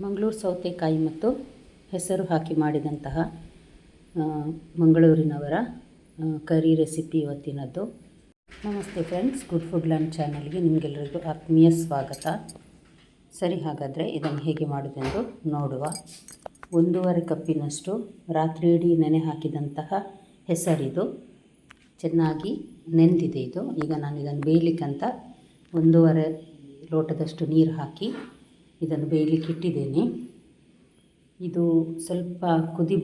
ಮಂಗಳೂರು ಸೌತೆಕಾಯಿ ಮತ್ತು ಹೆಸರು ಹಾಕಿ ಮಾಡಿದಂತಹ ಮಂಗಳೂರಿನವರ ಕರಿ ರೆಸಿಪಿ ಇವತ್ತಿನದ್ದು. ನಮಸ್ತೆ ಫ್ರೆಂಡ್ಸ್, ಗುಡ್ ಫುಡ್ ಲ್ಯಾಂಡ್ ಚಾನಲ್ಗೆ ನಿಮಗೆಲ್ಲರಿಗೂ ಆತ್ಮೀಯ ಸ್ವಾಗತ. ಸರಿ, ಹಾಗಾದರೆ ಇದನ್ನು ಹೇಗೆ ಮಾಡೋದೆಂದು ನೋಡುವ. 1.5 ಕಪ್ಪಿನಷ್ಟು ರಾತ್ರಿ ಇಡೀ ನೆನೆ ಹಾಕಿದಂತಹ ಹೆಸರಿದು. ಚೆನ್ನಾಗಿ ನೆಂದಿದೆ ಇದು. ಈಗ ನಾನು ಇದನ್ನು ಬೇಯಲಿಕ್ಕಂತ 1.5 ಲೋಟದಷ್ಟು ನೀರು ಹಾಕಿ ಇದನ್ನು ಬೇಯಲಿಕ್ಕೆ ಇಟ್ಟಿದ್ದೇನೆ. ಇದು ಸ್ವಲ್ಪ ಕುದಿ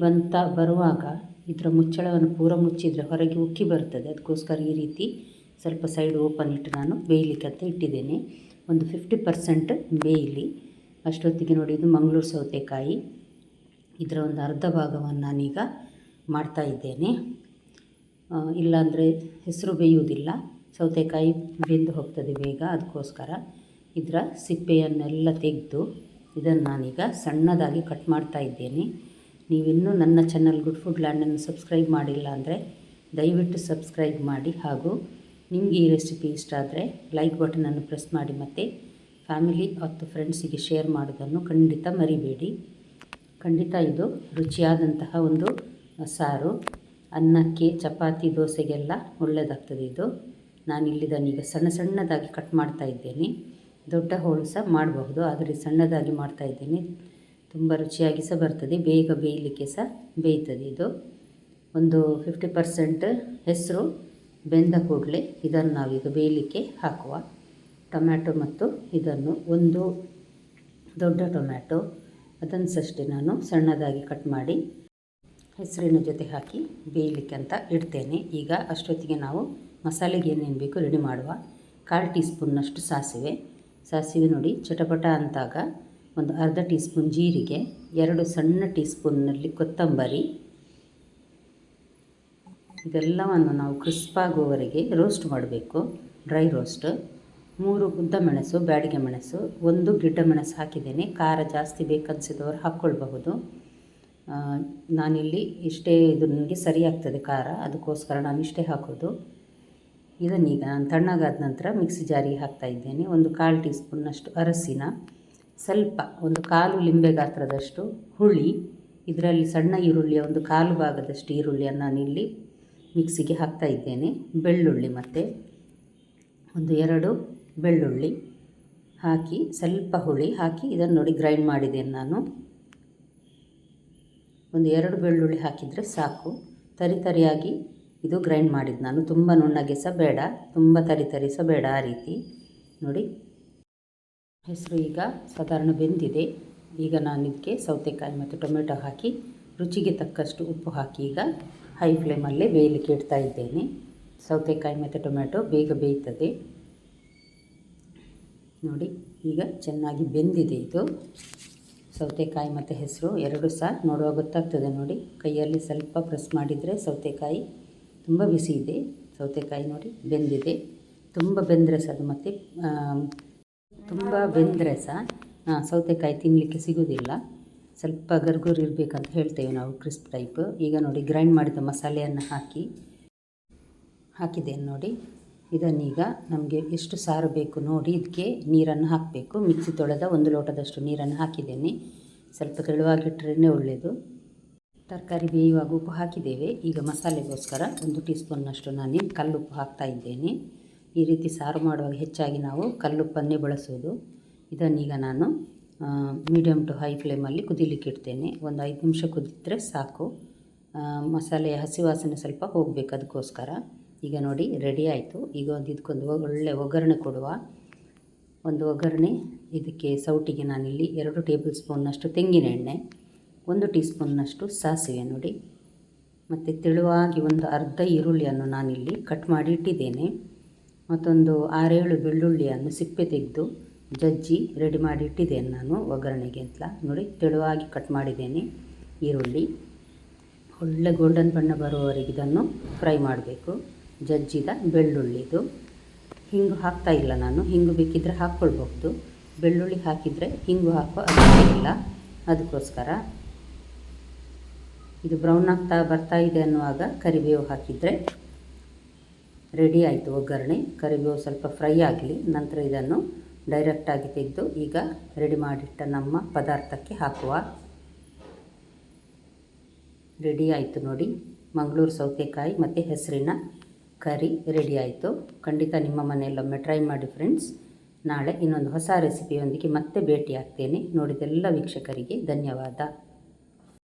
ಬರುವಾಗ ಇದರ ಮುಚ್ಚಳವನ್ನು ಪೂರ ಮುಚ್ಚಿದರೆ ಹೊರಗೆ ಉಕ್ಕಿ ಬರ್ತದೆ. ಅದಕ್ಕೋಸ್ಕರ ಈ ರೀತಿ ಸ್ವಲ್ಪ ಸೈಡ್ ಓಪನ್ ಇಟ್ಟು ನಾನು ಬೇಯಲಿಕ್ಕಂತ ಇಟ್ಟಿದ್ದೇನೆ. ಒಂದು 50% ಬೇಯಲಿ. ಅಷ್ಟೊತ್ತಿಗೆ ನೋಡಿ, ಇದು ಮಂಗಳೂರು ಸೌತೆಕಾಯಿ. ಇದರ ಒಂದು ಅರ್ಧ ಭಾಗವನ್ನು ನಾನೀಗ ಮಾಡ್ತಾ ಇದ್ದೇನೆ. ಇಲ್ಲಾಂದರೆ ಹೆಸರು ಬೇಯುವುದಿಲ್ಲ, ಸೌತೆಕಾಯಿ ಬೆಂದು ಹೋಗ್ತದೆ ಬೇಗ. ಅದಕ್ಕೋಸ್ಕರ ಇದರ ಸಿಪ್ಪೆಯನ್ನೆಲ್ಲ ತೆಗೆದು ಇದನ್ನು ನಾನೀಗ ಸಣ್ಣದಾಗಿ ಕಟ್ ಮಾಡ್ತಾ ಇದ್ದೇನೆ. ನೀವಿನ್ನೂ ನನ್ನ ಚಾನಲ್ ಗುಡ್ ಫುಡ್ ಲ್ಯಾಂಡನ್ನು ಸಬ್ಸ್ಕ್ರೈಬ್ ಮಾಡಿಲ್ಲ ಅಂದರೆ ದಯವಿಟ್ಟು ಸಬ್ಸ್ಕ್ರೈಬ್ ಮಾಡಿ. ಹಾಗೂ ನಿಮಗೆ ಈ ರೆಸಿಪಿ ಇಷ್ಟ ಆದರೆ ಲೈಕ್ ಬಟನನ್ನು ಪ್ರೆಸ್ ಮಾಡಿ ಮತ್ತು ಫ್ಯಾಮಿಲಿ ಮತ್ತು ಫ್ರೆಂಡ್ಸಿಗೆ ಶೇರ್ ಮಾಡೋದನ್ನು ಖಂಡಿತ ಮರಿಬೇಡಿ. ಖಂಡಿತ ಇದು ರುಚಿಯಾದಂತಹ ಒಂದು ಸಾರು. ಅನ್ನಕ್ಕೆ, ಚಪಾತಿ, ದೋಸೆಗೆಲ್ಲ ಒಳ್ಳೆಯದಾಗ್ತದೆ ಇದು. ನಾನಿಲ್ಲಿದನ್ನೀಗ ಸಣ್ಣದಾಗಿ ಕಟ್ ಮಾಡ್ತಾ ಇದ್ದೇನೆ. ದೊಡ್ಡ ಹೋಳು ಸಹ ಮಾಡಬಹುದು, ಆದರೆ ಸಣ್ಣದಾಗಿ ಮಾಡ್ತಾ ಇದ್ದೇನೆ. ತುಂಬ ರುಚಿಯಾಗಿ ಸಹ ಬರ್ತದೆ, ಬೇಗ ಬೇಯಲಿಕ್ಕೆ ಸಹ ಬೇಯ್ತದೆ ಇದು. ಒಂದು 50% ಹೆಸರು ಬೆಂದ ಕೂಡಲೇ ಇದನ್ನು ನಾವೀಗ ಬೇಯಲಿಕ್ಕೆ ಹಾಕುವ. ಟೊಮ್ಯಾಟೊ ಮತ್ತು ಇದನ್ನು ಒಂದು ದೊಡ್ಡ ಟೊಮ್ಯಾಟೊ ಅದನ್ನು ಸಷ್ಟೇ ನಾನು ಸಣ್ಣದಾಗಿ ಕಟ್ ಮಾಡಿ ಹೆಸರಿನ ಜೊತೆ ಹಾಕಿ ಬೇಯಲಿಕ್ಕೆ ಅಂತ ಇಡ್ತೇನೆ. ಈಗ ಅಷ್ಟೊತ್ತಿಗೆ ನಾವು ಮಸಾಲೆಗೆ ಏನೇನು ಬೇಕು ರೆಡಿ ಮಾಡುವ. 1/4 ಟೀ ಸ್ಪೂನ್ನಷ್ಟು ಸಾಸಿವೆ ನೋಡಿ ಚಟಪಟ ಅಂತಾಗ ಒಂದು ಅರ್ಧ ಟೀ ಸ್ಪೂನ್ ಜೀರಿಗೆ, 2 ಸಣ್ಣ ಟೀ ಸ್ಪೂನ್ನಲ್ಲಿ ಕೊತ್ತಂಬರಿ. ಇದೆಲ್ಲವನ್ನು ನಾವು ಕ್ರಿಸ್ಪಾಗುವವರೆಗೆ ರೋಸ್ಟ್ ಮಾಡಬೇಕು, ಡ್ರೈ ರೋಸ್ಟ್. 3 ಉದ್ದ ಮೆಣಸು, ಬ್ಯಾಡಿಗೆ ಮೆಣಸು, 1 ಗಿಡ್ಡ ಮೆಣಸು ಹಾಕಿದ್ದೇನೆ. ಖಾರ ಜಾಸ್ತಿ ಬೇಕನ್ಸಿದವರು ಹಾಕ್ಕೊಳ್ಬಹುದು. ನಾನಿಲ್ಲಿ ಇಷ್ಟೇ, ಇದು ನನಗೆ ಸರಿಯಾಗ್ತದೆ ಖಾರ, ಅದಕ್ಕೋಸ್ಕರ ನಾನು ಇಷ್ಟೇ ಹಾಕೋದು. ಇದನ್ನೀಗ ನಾನು ತಣ್ಣಗಾದ ನಂತರ ಮಿಕ್ಸಿ ಜಾರಿಗೆ ಹಾಕ್ತಾ ಇದ್ದೇನೆ. ಒಂದು 1/4 ಟೀ ಸ್ಪೂನ್ನಷ್ಟು ಅರಸಿನ, ಸ್ವಲ್ಪ ಒಂದು 1/4 ಲಿಂಬೆ ಗಾತ್ರದಷ್ಟು ಹುಳಿ. ಇದರಲ್ಲಿ ಸಣ್ಣ ಈರುಳ್ಳಿಯ ಒಂದು 1/4 ಭಾಗದಷ್ಟು ಈರುಳ್ಳಿಯನ್ನು ನಾನಿಲ್ಲಿ ಮಿಕ್ಸಿಗೆ ಹಾಕ್ತಾ ಇದ್ದೇನೆ. ಬೆಳ್ಳುಳ್ಳಿ ಮತ್ತು ಒಂದು 2 ಬೆಳ್ಳುಳ್ಳಿ ಹಾಕಿ ಸ್ವಲ್ಪ ಹುಳಿ ಹಾಕಿ ಇದನ್ನು ನೋಡಿ ಗ್ರೈಂಡ್ ಮಾಡಿದ್ದೇನೆ ನಾನು. ಒಂದು 2 ಬೆಳ್ಳುಳ್ಳಿ ಹಾಕಿದರೆ ಸಾಕು. ತರಿಯಾಗಿ ಇದು ಗ್ರೈಂಡ್ ಮಾಡಿದ್ದು ನಾನು. ತುಂಬ ನುಣ್ಣಗೆ ಸಹ ಬೇಡ, ತುಂಬ ತರಿ ಸಹ ಬೇಡ, ಆ ರೀತಿ ನೋಡಿ. ಹೆಸರು ಈಗ ಸಾಧಾರಣ ಬೆಂದಿದೆ. ಈಗ ನಾನು ಇದಕ್ಕೆ ಸೌತೆಕಾಯಿ ಮತ್ತು ಟೊಮೆಟೊ ಹಾಕಿ ರುಚಿಗೆ ತಕ್ಕಷ್ಟು ಉಪ್ಪು ಹಾಕಿ ಈಗ ಹೈ ಫ್ಲೇಮಲ್ಲೇ ಬೇಯಲಿಕ್ಕೆ ಇಡ್ತಾ ಇದ್ದೇನೆ. ಸೌತೆಕಾಯಿ ಮತ್ತು ಟೊಮೆಟೊ ಬೇಗ ಬೇಯ್ತದೆ ನೋಡಿ. ಈಗ ಚೆನ್ನಾಗಿ ಬೆಂದಿದೆ ಇದು. ಸೌತೆಕಾಯಿ ಮತ್ತು ಹೆಸರು ಎರಡು ಸಹ ನೋಡುವಾಗ ಗೊತ್ತಾಗ್ತದೆ ನೋಡಿ. ಕೈಯಲ್ಲಿ ಸ್ವಲ್ಪ ಪ್ರೆಸ್ ಮಾಡಿದರೆ ಸೌತೆಕಾಯಿ ತುಂಬ ಬಿಸಿ ಇದೆ. ಸೌತೆಕಾಯಿ ನೋಡಿ ಬೆಂದಿದೆ. ತುಂಬ ಬೆಂದರೆ ಸಹ ಅದು ಮತ್ತು ತುಂಬ ಬೆಂದರೆ ಸಹ ಸೌತೆಕಾಯಿ ತಿನ್ನಲಿಕ್ಕೆ ಸಿಗೋದಿಲ್ಲ. ಸ್ವಲ್ಪ ಗರ್ಗುರು ಇರಬೇಕಂತ ಹೇಳ್ತೇವೆ ನಾವು, ಕ್ರಿಸ್ಪ್ ಟೈಪ್. ಈಗ ನೋಡಿ ಗ್ರೈಂಡ್ ಮಾಡಿದ ಮಸಾಲೆಯನ್ನು ಹಾಕಿದ್ದೇನೆ ನೋಡಿ. ಇದನ್ನೀಗ ನಮಗೆ ಎಷ್ಟು ಸಾರು ಬೇಕು ನೋಡಿ ಇದಕ್ಕೆ ನೀರನ್ನು ಹಾಕಬೇಕು. ಮಿಕ್ಸಿ ತೊಳೆದ 1 ಲೋಟದಷ್ಟು ನೀರನ್ನು ಹಾಕಿದ್ದೇನೆ. ಸ್ವಲ್ಪ ತೆಳುವಾಗಿಟ್ಟರೆ ಒಳ್ಳೆಯದು. ತರಕಾರಿ ಬೇಯುವಾಗ ಉಪ್ಪು ಹಾಕಿದ್ದೇವೆ. ಈಗ ಮಸಾಲೆಗೋಸ್ಕರ 1 ಟೀ ಸ್ಪೂನ್ನಷ್ಟು ನಾನು ಕಲ್ಲುಪ್ಪು ಹಾಕ್ತಾ ಇದ್ದೇನೆ. ಈ ರೀತಿ ಸಾರು ಮಾಡುವಾಗ ಹೆಚ್ಚಾಗಿ ನಾವು ಕಲ್ಲುಪ್ಪನ್ನೇ ಬಳಸೋದು. ಇದನ್ನೀಗ ನಾನು ಮೀಡಿಯಮ್ ಟು ಹೈ ಫ್ಲೇಮಲ್ಲಿ ಕುದಿಲಿಕ್ಕೆ ಇಡ್ತೇನೆ. ಒಂದು 5 ನಿಮಿಷ ಕುದಿದ್ರೆ ಸಾಕು. ಮಸಾಲೆಯ ಹಸಿ ವಾಸನೆ ಸ್ವಲ್ಪ ಹೋಗಬೇಕು, ಅದಕ್ಕೋಸ್ಕರ. ಈಗ ನೋಡಿ ರೆಡಿ ಆಯಿತು. ಈಗ ಇದಕ್ಕೊಂದು ಒಳ್ಳೆ ಒಗ್ಗರಣೆ ಕೊಡುವ. ಒಂದು ಒಗ್ಗರಣೆ ಇದಕ್ಕೆ ಸೌಟಿಗೆ ನಾನಿಲ್ಲಿ 2 ಟೇಬಲ್ ಸ್ಪೂನ್ನಷ್ಟು ತೆಂಗಿನ ಎಣ್ಣೆ, 1 ಟೀ ಸ್ಪೂನ್ನಷ್ಟು ಸಾಸಿವೆ ನೋಡಿ, ಮತ್ತು ತೆಳುವಾಗಿ ಒಂದು ಅರ್ಧ ಈರುಳ್ಳಿಯನ್ನು ನಾನಿಲ್ಲಿ ಕಟ್ ಮಾಡಿ ಇಟ್ಟಿದ್ದೇನೆ. ಮತ್ತೊಂದು 6-7 ಬೆಳ್ಳುಳ್ಳಿಯನ್ನು ಸಿಪ್ಪೆ ತೆಗೆದು ಜಜ್ಜಿ ರೆಡಿ ಮಾಡಿ ಇಟ್ಟಿದ್ದೇನೆ ನಾನು ಒಗ್ಗರಣೆಗೆ ಅಂತ ನೋಡಿ. ತೆಳುವಾಗಿ ಕಟ್ ಮಾಡಿದ್ದೇನೆ ಈರುಳ್ಳಿ. ಒಳ್ಳೆ ಗೋಲ್ಡನ್ ಬಣ್ಣ ಬರುವವರೆಗೆ ಇದನ್ನು ಫ್ರೈ ಮಾಡಬೇಕು. ಜಜ್ಜಿದ ಬೆಳ್ಳುಳ್ಳಿದು. ಹಿಂಗು ಹಾಕ್ತಾ ಇಲ್ಲ ನಾನು, ಹಿಂಗು ಬೇಕಿದ್ದರೆ ಹಾಕ್ಕೊಳ್ಬಹುದು. ಬೆಳ್ಳುಳ್ಳಿ ಹಾಕಿದರೆ ಹಿಂಗು ಹಾಕೋ ಅಗತ್ಯ ಇಲ್ಲ, ಅದಕ್ಕೋಸ್ಕರ. ಇದು ಬ್ರೌನ್ ಆಗ್ತಾ ಬರ್ತಾ ಇದೆ ಅನ್ನುವಾಗ ಕರಿಬೇವು ಹಾಕಿದರೆ ರೆಡಿ ಆಯಿತು ಒಗ್ಗರಣೆ. ಕರಿಬೇವು ಸ್ವಲ್ಪ ಫ್ರೈ ಆಗಲಿ, ನಂತರ ಇದನ್ನು ಡೈರೆಕ್ಟಾಗಿ ತೆಗೆದು ಈಗ ರೆಡಿ ಮಾಡಿಟ್ಟ ನಮ್ಮ ಪದಾರ್ಥಕ್ಕೆ ಹಾಕುವ. ರೆಡಿ ಆಯಿತು ನೋಡಿ, ಮಂಗಳೂರು ಸೌತೆಕಾಯಿ ಮತ್ತು ಹೆಸರಿನ ಕರಿ ರೆಡಿ ಆಯಿತು. ಖಂಡಿತ ನಿಮ್ಮ ಮನೆಯಲ್ಲೊಮ್ಮೆ ಟ್ರೈ ಮಾಡಿ ಫ್ರೆಂಡ್ಸ್. ನಾಳೆ ಇನ್ನೊಂದು ಹೊಸ ರೆಸಿಪಿಯೊಂದಿಗೆ ಮತ್ತೆ ಭೇಟಿ ಆಗ್ತೇನೆ. ನೋಡಿದೆಲ್ಲ ವೀಕ್ಷಕರಿಗೆ ಧನ್ಯವಾದ.